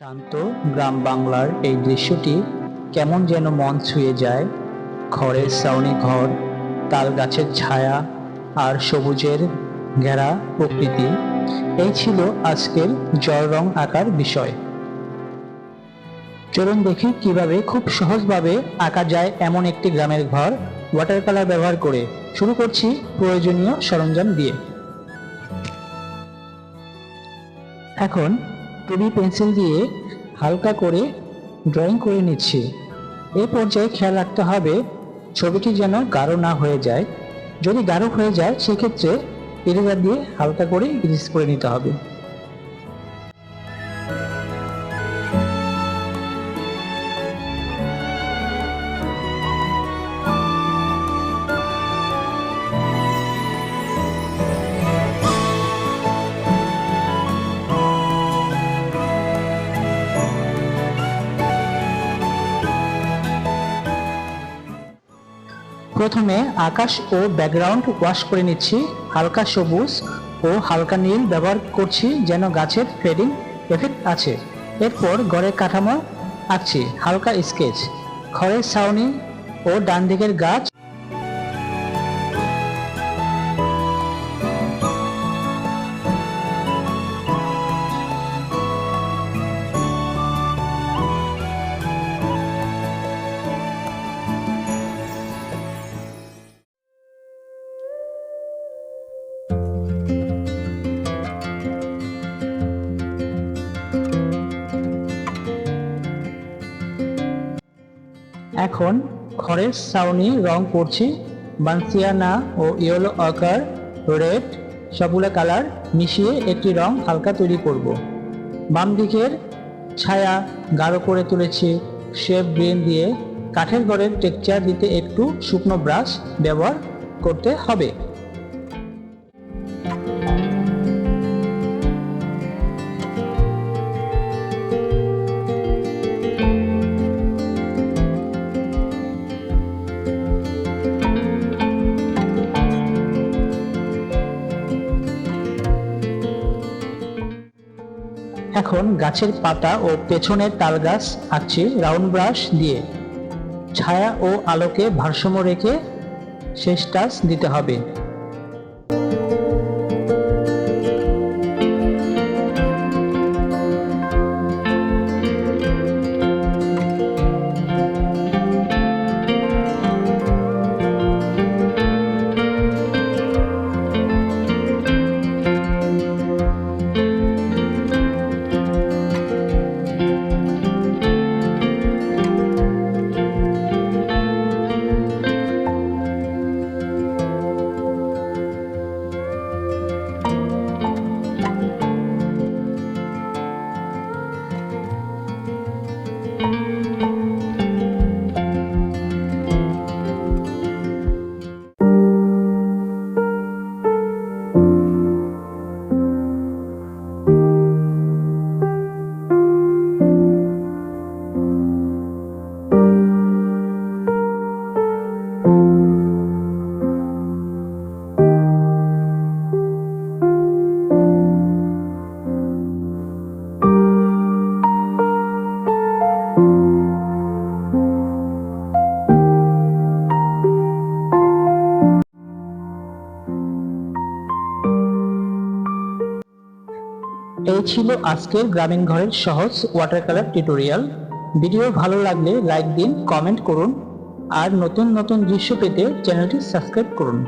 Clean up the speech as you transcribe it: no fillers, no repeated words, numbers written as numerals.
শান্ত গ্রাম বাংলার এই দৃশ্যটি কেমন যেন মন ছুঁয়ে যায়। খড়ের ছাউনি ঘর, তাল গাছের ছায়া আর সবুজের ঘেরা প্রকৃতি, এই ছিল আজকের জল রং আঁকার বিষয়। চলুন দেখি কিভাবে খুব সহজভাবে আঁকা যায় এমন একটি গ্রামের ঘর ওয়াটার কালার ব্যবহার করে। শুরু করছি প্রয়োজনীয় সরঞ্জাম দিয়ে। এখন টুবি পেন্সিল দিয়ে হালকা করে ড্রয়িং করে নিচ্ছি। এই পর্যায়ে খেয়াল রাখতে হবে ছবিটি যেন গাঢ় না হয়ে যায়। যদি গাঢ় হয়ে যায় সেক্ষেত্রে ইরেজার দিয়ে হালকা করে ইরেজ করে নিতে হবে। প্রথমে আকাশ ও ব্যাকগ্রাউন্ড ওয়াশ করে নিচ্ছি। হালকা সবুজ ও হালকা নীল ব্যবহার করছি যেন গাছের ফেডিং এফেক্ট আছে। এরপর ঘরের কাঠামো আঁকছি, হালকা স্কেচ, খড়ের ছাউনি ও ডান দিকের গাছ। এখন খড়ের ছাউনি রং করছি, বানসিয়ানা ও ইয়েলো অকার, রেড, সবগুলো কালার মিশিয়ে একটি রং হালকা তৈরি করব। বাম দিকের ছায়া গাঢ় করে তুলেছি শেপ গ্রিন দিয়ে। কাঠের ঘরের টেক্সচার দিতে একটু শুকনো ব্রাশ ব্যবহার করতে হবে। এখন গাছের পাতা ও পেছনের তাল গাছ আঁকছি রাউন্ড ব্রাশ দিয়ে। ছায়া ও আলোকে ভারসাম্য রেখে শেষ টাচ দিতে হবে। এই ছিল আজকের গ্রামীণ ঘরের সহজ ওয়াটার কালার টিউটোরিয়াল। ভিডিও ভালো লাগলে লাইক দিন, কমেন্ট করুন আর নতুন নতুন দৃশ্য পেতে চ্যানেলটি সাবস্ক্রাইব করুন।